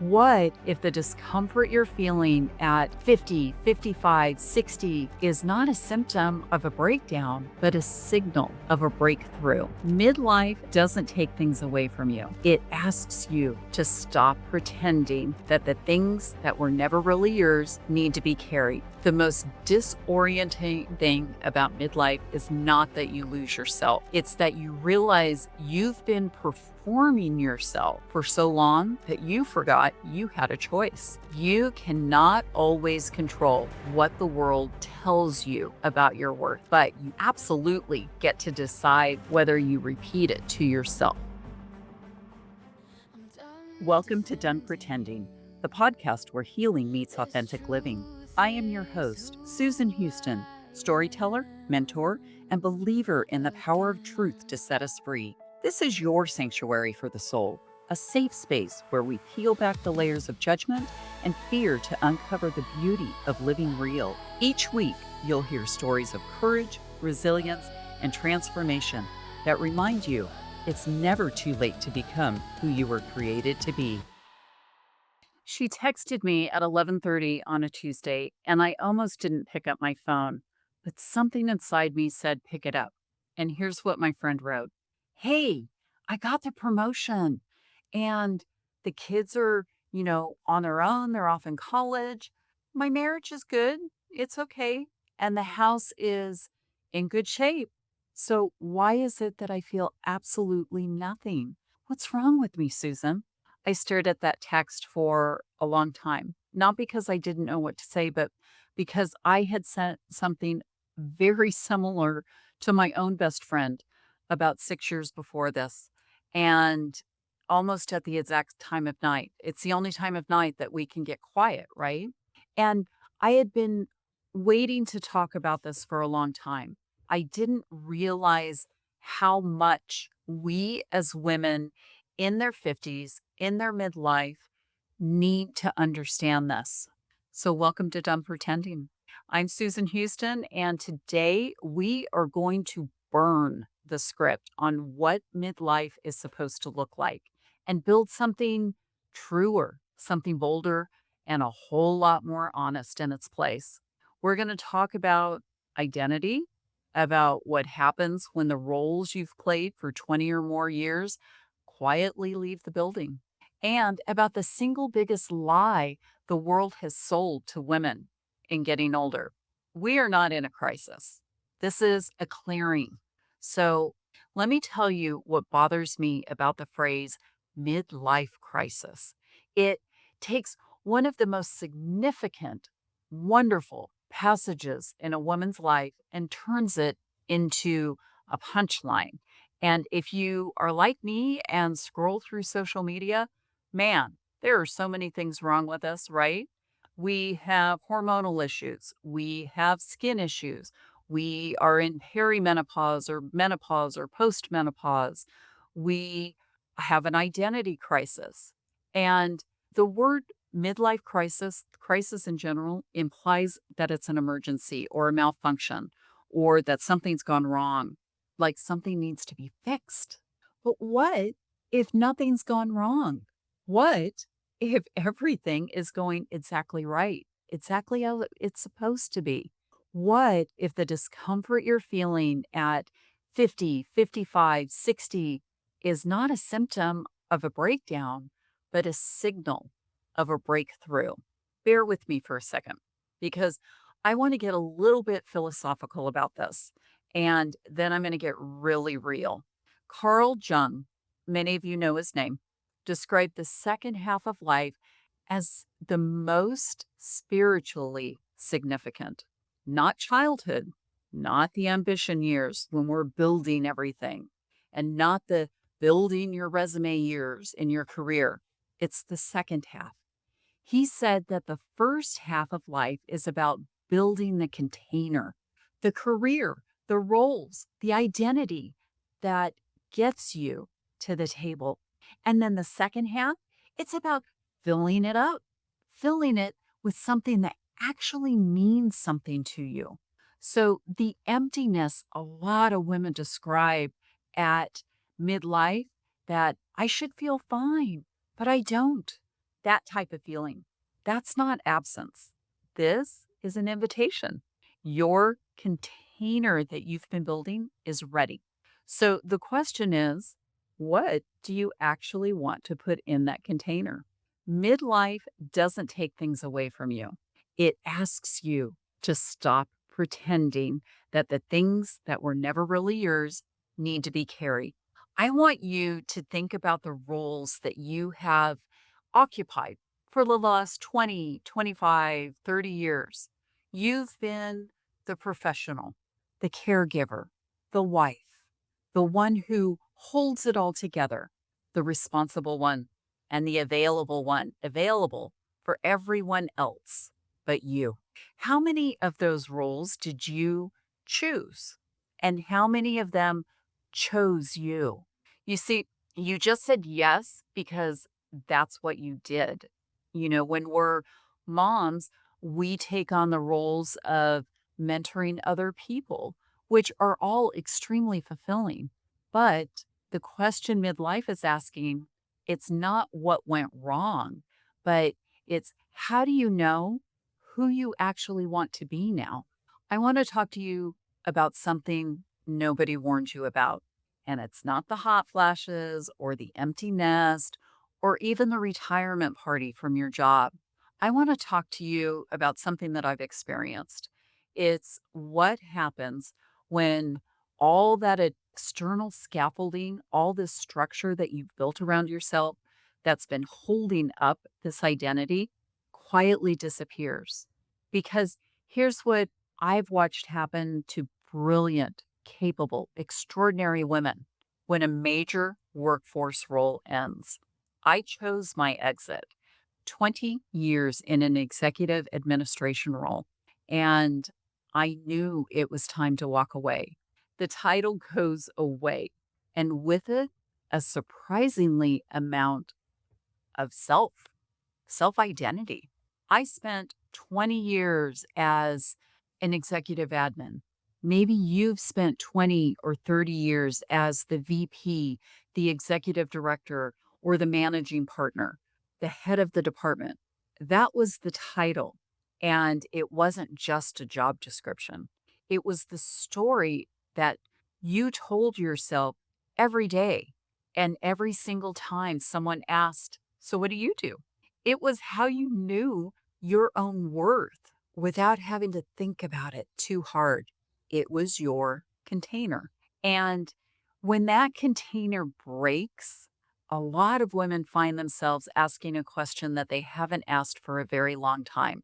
What if the discomfort you're feeling at 50, 55, 60 is not a symptom of a breakdown, but a signal of a breakthrough? Midlife doesn't take things away from you. It asks you to stop pretending that the things that were never really yours need to be carried. The most disorienting thing about midlife is not that you lose yourself. It's that you realize you've been performing yourself for so long that you forgot you had a choice. You cannot always control what the world tells you about your worth, but you absolutely get to decide whether you repeat it to yourself. Welcome to Done Pretending, the podcast where healing meets authentic living. I am your host, Susan Houston, storyteller, mentor, and believer in the power of truth to set us free. This is your sanctuary for the soul, a safe space where we peel back the layers of judgment and fear to uncover the beauty of living real. Each week, you'll hear stories of courage, resilience, and transformation that remind you it's never too late to become who you were created to be. She texted me at 11:30 on a Tuesday, and I almost didn't pick up my phone, but something inside me said, pick it up. And here's what my friend wrote. Hey, I got the promotion and the kids are, on their own. They're off in college. My marriage is good. It's okay. And the house is in good shape. So why is it that I feel absolutely nothing? What's wrong with me, Susan? I stared at that text for a long time, not because I didn't know what to say, but because I had sent something very similar to my own best friend about 6 years before this. And almost at the exact time of night. It's the only time of night that we can get quiet, right? And I had been waiting to talk about this for a long time. I didn't realize how much we as women in their 50s, in their midlife, need to understand this. So, welcome to Done Pretending. I'm Susan Houston, and today we are going to burn the script on what midlife is supposed to look like and build something truer, something bolder, and a whole lot more honest in its place. We're going to talk about identity, about what happens when the roles you've played for 20 or more years quietly leave the building, and about the single biggest lie the world has sold to women in getting older. We are not in a crisis. This is a clearing. So let me tell you what bothers me about the phrase midlife crisis. It takes one of the most significant, wonderful passages in a woman's life and turns it into a punchline. And if you are like me and scroll through social media, man, there are so many things wrong with us, right? We have hormonal issues. We have skin issues. We are in perimenopause or menopause or postmenopause. We have an identity crisis. And the word midlife crisis in general, implies that it's an emergency or a malfunction or that something's gone wrong, like something needs to be fixed. But what if nothing's gone wrong? What if everything is going exactly right, exactly how it's supposed to be? What if the discomfort you're feeling at 50, 55, 60 is not a symptom of a breakdown, but a signal of a breakthrough? Bear with me for a second, because I want to get a little bit philosophical about this, and then I'm going to get really real. Carl Jung, many of you know his name, described the second half of life as the most spiritually significant. Not childhood, not the ambition years when we're building everything, and not the building your resume years in your career. It's the second half. He said that the first half of life is about building the container, the career, the roles, the identity that gets you to the table. And then the second half, it's about filling it up, filling it with something that actually means something to you. So the emptiness a lot of women describe at midlife, that I should feel fine, but I don't. That type of feeling. That's not absence. This is an invitation. Your container that you've been building is ready. So the question is, what do you actually want to put in that container? Midlife doesn't take things away from you. It asks you to stop pretending that the things that were never really yours need to be carried. I want you to think about the roles that you have occupied for the last 20, 25, 30 years. You've been the professional, the caregiver, the wife, the one who holds it all together, the responsible one, and the available one, available for everyone else but you. How many of those roles did you choose? And how many of them chose you? You see, you just said yes because that's what you did. When we're moms, we take on the roles of mentoring other people, which are all extremely fulfilling. But the question midlife is asking, it's not what went wrong, but it's how do you know who you actually want to be now? I want to talk to you about something nobody warned you about. And it's not the hot flashes or the empty nest or even the retirement party from your job. I want to talk to you about something that I've experienced. It's what happens when all that external scaffolding, all this structure that you've built around yourself that's been holding up this identity quietly disappears. Because here's what I've watched happen to brilliant, capable, extraordinary women when a major workforce role ends. I chose my exit 20 years in an executive administration role, and I knew it was time to walk away. The title goes away, and with it, a surprisingly amount of self identity. I spent 20 years as an executive admin. Maybe you've spent 20 or 30 years as the VP, the executive director, or the managing partner, the head of the department. That was the title. And it wasn't just a job description, it was the story that you told yourself every day. And every single time someone asked, "So what do you do?" It was how you knew your own worth without having to think about it too hard. It was your container. And when that container breaks, a lot of women find themselves asking a question that they haven't asked for a very long time.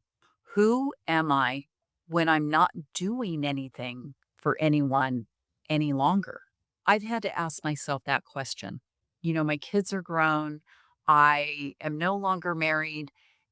Who am I when I'm not doing anything for anyone any longer? I've had to ask myself that question. My kids are grown. I am no longer married,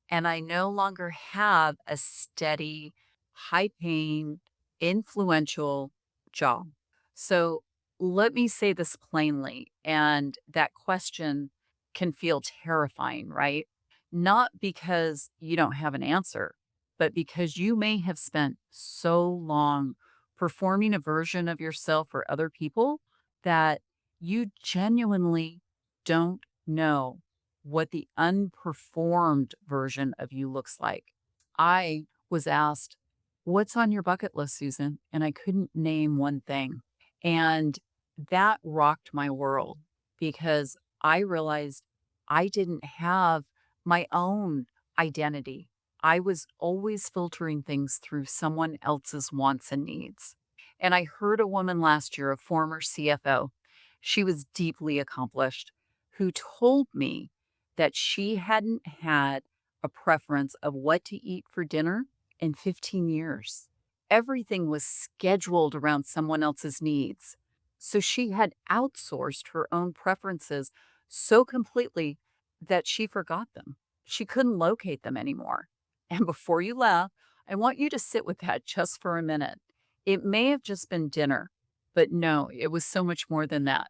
and I no longer have a steady, high paying, influential job. So let me say this plainly. And that question can feel terrifying, right? Not because you don't have an answer, but because you may have spent so long performing a version of yourself for other people that you genuinely don't know what the unperformed version of you looks like. I was asked, "What's on your bucket list, Susan?" And I couldn't name one thing. And that rocked my world because I realized I didn't have my own identity. I was always filtering things through someone else's wants and needs. And I heard a woman last year, a former CFO, she was deeply accomplished, who told me that she hadn't had a preference of what to eat for dinner in 15 years. Everything was scheduled around someone else's needs. So she had outsourced her own preferences so completely that she forgot them. She couldn't locate them anymore. And before you laugh, I want you to sit with that just for a minute. It may have just been dinner, but no, it was so much more than that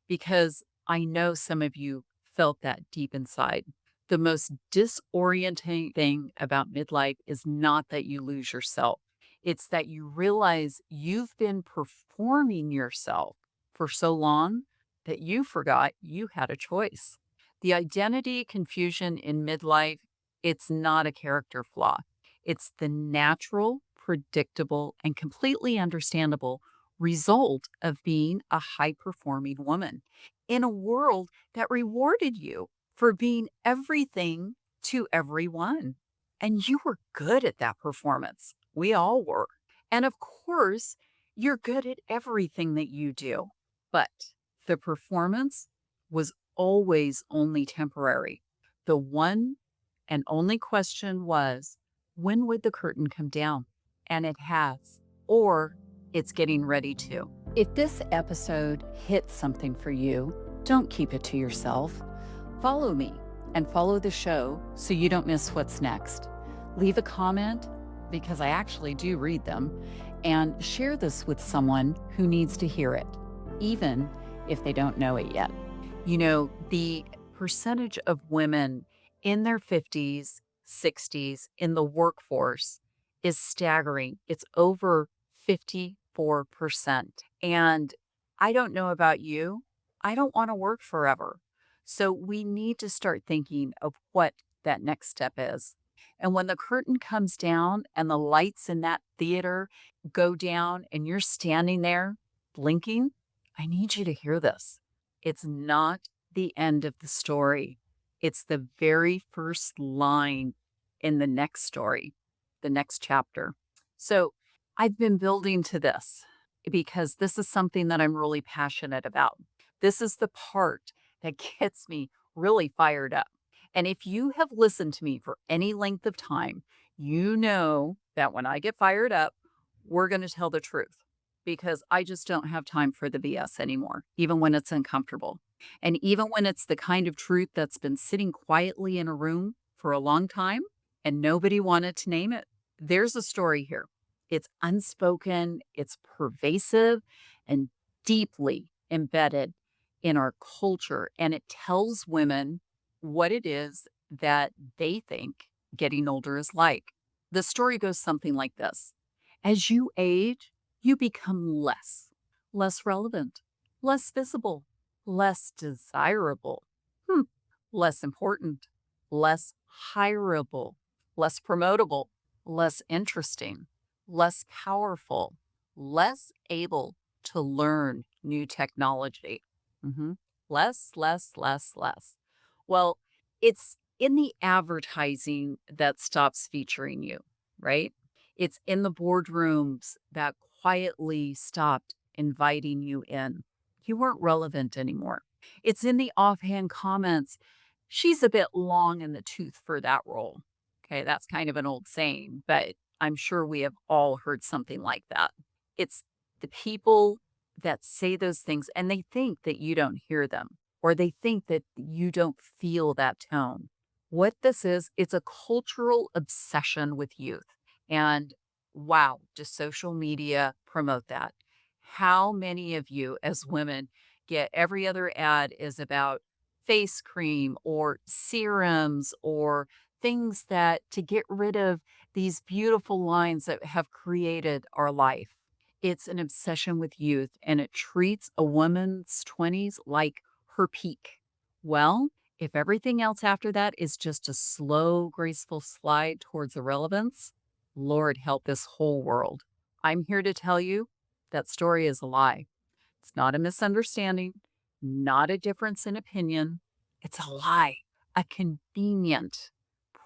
because I know some of you felt that deep inside. The most disorienting thing about midlife is not that you lose yourself. It's that you realize you've been performing yourself for so long that you forgot you had a choice. The identity confusion in midlife, it's not a character flaw. It's the natural, predictable, and completely understandable result of being a high performing woman in a world that rewarded you for being everything to everyone. And you were good at that performance. We all were. And of course, you're good at everything that you do. But the performance was always only temporary. The one and only question was, when would the curtain come down? And it has, or it's getting ready to. If this episode hit something for you, don't keep it to yourself. Follow me and follow the show so you don't miss what's next. Leave a comment because I actually do read them, and share this with someone who needs to hear it, even if they don't know it yet. You know, the percentage of women in their 50s, 60s in the workforce is staggering. It's over 54%. And I don't know about you, I don't want to work forever. So we need to start thinking of what that next step is. And when the curtain comes down and the lights in that theater go down and you're standing there blinking, I need you to hear this. It's not the end of the story. It's the very first line in the next story, the next chapter. So I've been building to this because this is something that I'm really passionate about. This is the part that gets me really fired up. And if you have listened to me for any length of time, you know that when I get fired up, we're going to tell the truth because I just don't have time for the BS anymore, even when it's uncomfortable. And even when it's the kind of truth that's been sitting quietly in a room for a long time and nobody wanted to name it, there's a story here. It's unspoken, it's pervasive, and deeply embedded in our culture. And it tells women what it is that they think getting older is like. The story goes something like this. As you age, you become less relevant, less visible, less desirable, hmm, less important, less hireable, less promotable, less interesting, less powerful, less able to learn new technology. Mhm. Less. Well, it's in the advertising that stops featuring you, right? It's in the boardrooms that quietly stopped inviting you in. You weren't relevant anymore. It's in the offhand comments. She's a bit long in the tooth for that role. Okay, that's kind of an old saying, but I'm sure we have all heard something like that. It's the people that say those things and they think that you don't hear them or they think that you don't feel that tone. What this is, it's a cultural obsession with youth. And wow, does social media promote that? How many of you as women get every other ad is about face cream or serums or things that to get rid of these beautiful lines that have created our life. It's an obsession with youth and it treats a woman's 20s like her peak. Well, if everything else after that is just a slow, graceful slide towards irrelevance, Lord help this whole world. I'm here to tell you that story is a lie. It's not a misunderstanding, not a difference in opinion. It's a lie, a convenient,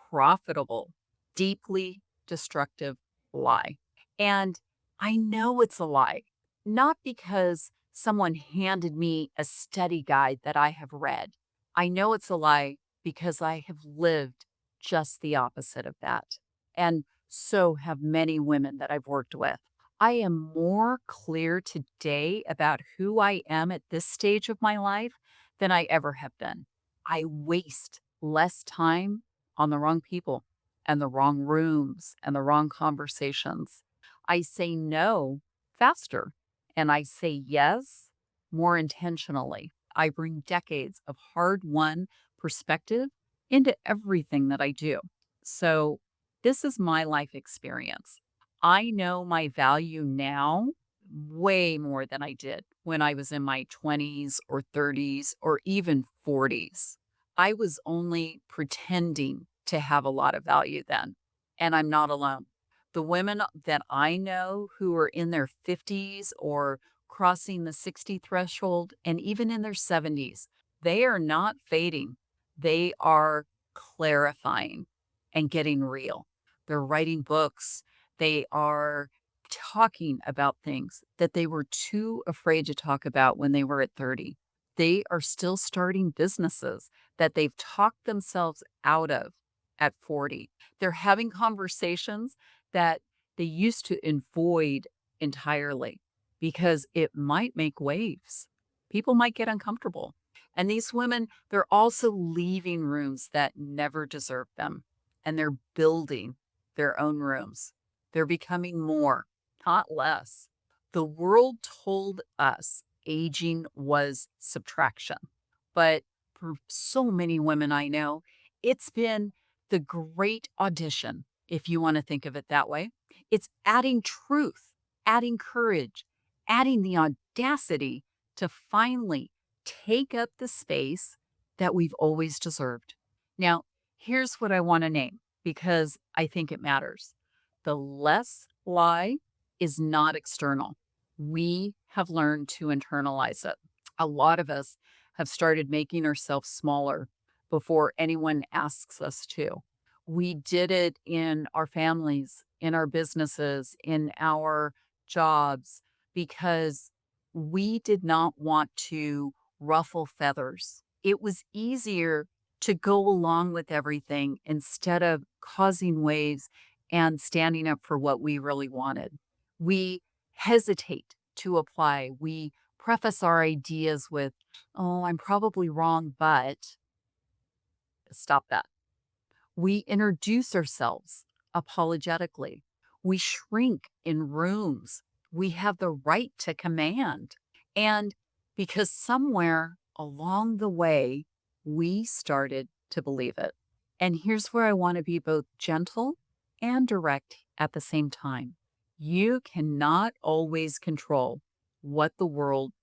profitable, deeply destructive lie. And I know it's a lie, not because someone handed me a study guide that I have read. I know it's a lie because I have lived just the opposite of that. And so have many women that I've worked with. I am more clear today about who I am at this stage of my life than I ever have been. I waste less time on the wrong people and the wrong rooms and the wrong conversations. I say no faster and I say yes more intentionally. I bring decades of hard won perspective into everything that I do. So, this is my life experience. I know my value now way more than I did when I was in my 20s or 30s or even 40s. I was only pretending to have a lot of value then, and I'm not alone. The women that I know who are in their 50s or crossing the 60 threshold, and even in their 70s, they are not fading. They are clarifying and getting real. They're writing books. They are talking about things that they were too afraid to talk about when they were at 30. They are still starting businesses that they've talked themselves out of at 40. They're having conversations that they used to avoid entirely because it might make waves. People might get uncomfortable. And these women, they're also leaving rooms that never deserved them. And they're building their own rooms. They're becoming more, not less. The world told us aging was subtraction. But for so many women I know, it's been the great audition, if you want to think of it that way. It's adding truth, adding courage, adding the audacity to finally take up the space that we've always deserved. Now, here's what I want to name because I think it matters. The less lie is not external. We have learned to internalize it. A lot of us have started making ourselves smaller before anyone asks us to. We did it in our families, in our businesses, in our jobs, because we did not want to ruffle feathers. It was easier to go along with everything instead of causing waves and standing up for what we really wanted. We hesitate to apply. We preface our ideas with, oh, I'm probably wrong, but stop that. We introduce ourselves apologetically. We shrink in rooms. We have the right to command. And because somewhere along the way, we started to believe it. And here's where I want to be both gentle and direct at the same time. You cannot always control what the world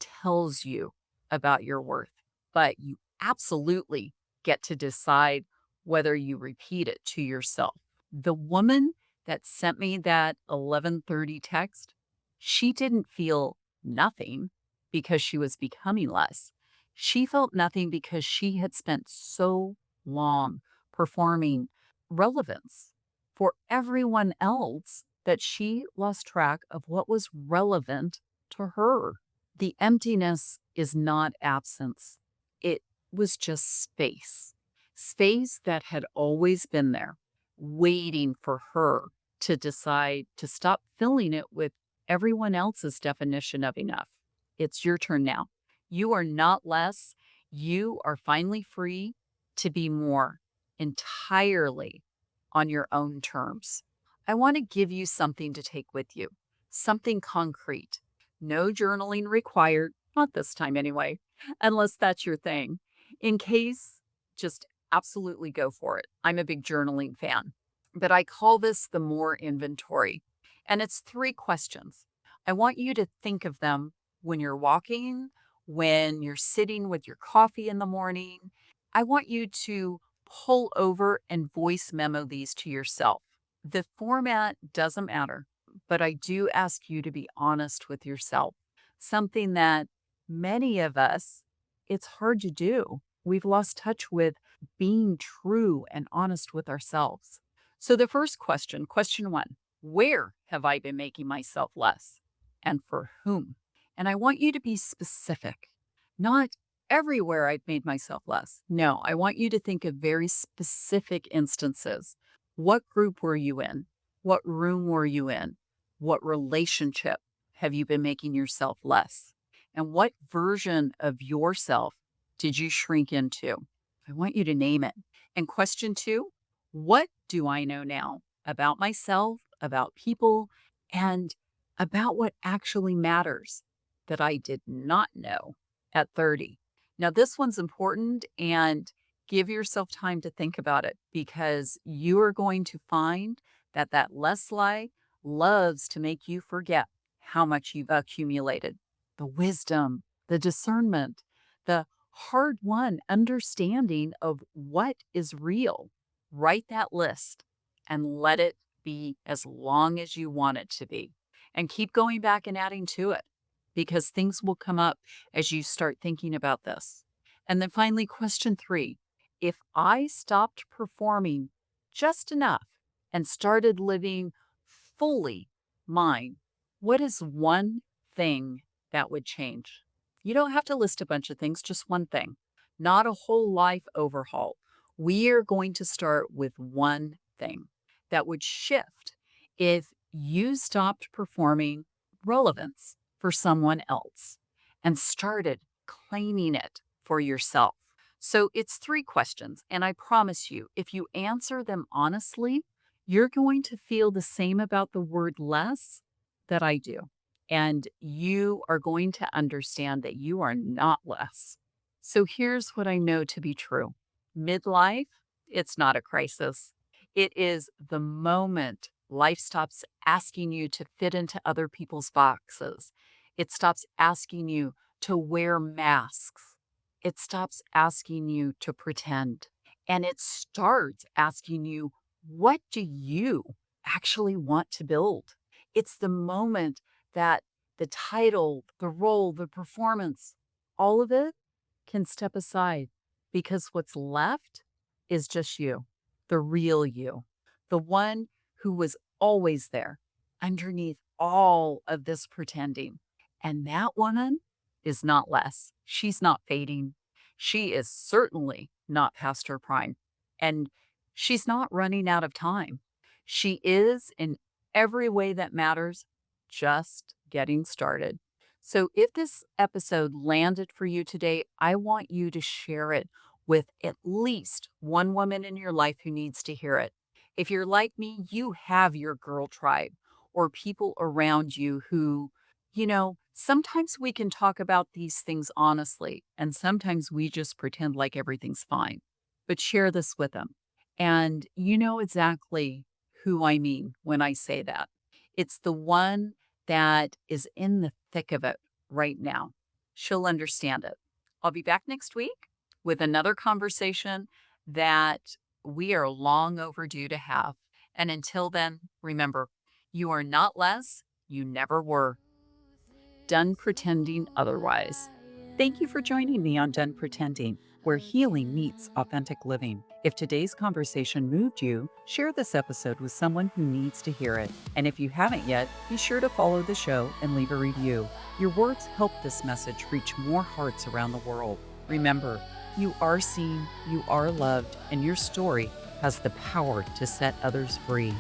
tells you about your worth, but you absolutely get to decide whether you repeat it to yourself. The woman that sent me that 11:30 text, she didn't feel nothing because she was becoming less. She felt nothing because she had spent so long performing relevance for everyone else that she lost track of what was relevant to her. The emptiness is not absence. It was just space. Space that had always been there, waiting for her to decide to stop filling it with everyone else's definition of enough. It's your turn now. You are not less. You are finally free to be more entirely on your own terms. I want to give you something to take with you, something concrete. No journaling required, not this time anyway, unless that's your thing. In case, just absolutely go for it. I'm a big journaling fan, but I call this the more inventory. And it's 3 questions. I want you to think of them when you're walking, when you're sitting with your coffee in the morning. I want you to pull over and voice memo these to yourself. The format doesn't matter, but I do ask you to be honest with yourself. Something that many of us, it's hard to do. We've lost touch with being true and honest with ourselves. So, the first question, question 1, where have I been making myself less and for whom? And I want you to be specific, not everywhere I've made myself less. No, I want you to think of very specific instances. What group were you in? What room were you in? What relationship have you been making yourself less? And what version of yourself did you shrink into? I want you to name it. And question 2, what do I know now about myself, about people, and about what actually matters that I did not know at 30? Now, this one's important, and give yourself time to think about it because you are going to find that that less lie loves to make you forget how much you've accumulated, the wisdom, the discernment, the hard-won understanding of what is real. Write that list and let it be as long as you want it to be. And keep going back and adding to it because things will come up as you start thinking about this. And then finally, question 3. If I stopped performing just enough and started living fully mine, what is one thing that would change? You don't have to list a bunch of things, just one thing, not a whole life overhaul. We are going to start with one thing that would shift if you stopped performing relevance for someone else and started claiming it for yourself. So it's 3 questions, and I promise you, if you answer them honestly, you're going to feel the same about the word less that I do. And you are going to understand that you are not less. So here's what I know to be true. Midlife, it's not a crisis. It is the moment life stops asking you to fit into other people's boxes. It stops asking you to wear masks. It stops asking you to pretend. And it starts asking you, what do you actually want to build? It's the moment that the title, the role, the performance, all of it can step aside because what's left is just you, the real you, the one who was always there underneath all of this pretending. And that woman is not less. She's not fading. She is certainly not past her prime. And she's not running out of time. She is, in every way that matters, just getting started. So, if this episode landed for you today, I want you to share it with at least one woman in your life who needs to hear it. If you're like me, you have your girl tribe or people around you who, sometimes we can talk about these things honestly, and sometimes we just pretend like everything's fine. But share this with them. And you know exactly who I mean when I say that. It's the one that is in the thick of it right now. She'll understand it. I'll be back next week with another conversation that we are long overdue to have. And until then, remember, you are not less, you never were. Done pretending otherwise. Thank you for joining me on Done Pretending, where healing meets authentic living. If today's conversation moved you, share this episode with someone who needs to hear it. And if you haven't yet, be sure to follow the show and leave a review. Your words help this message reach more hearts around the world. Remember, you are seen, you are loved, and your story has the power to set others free.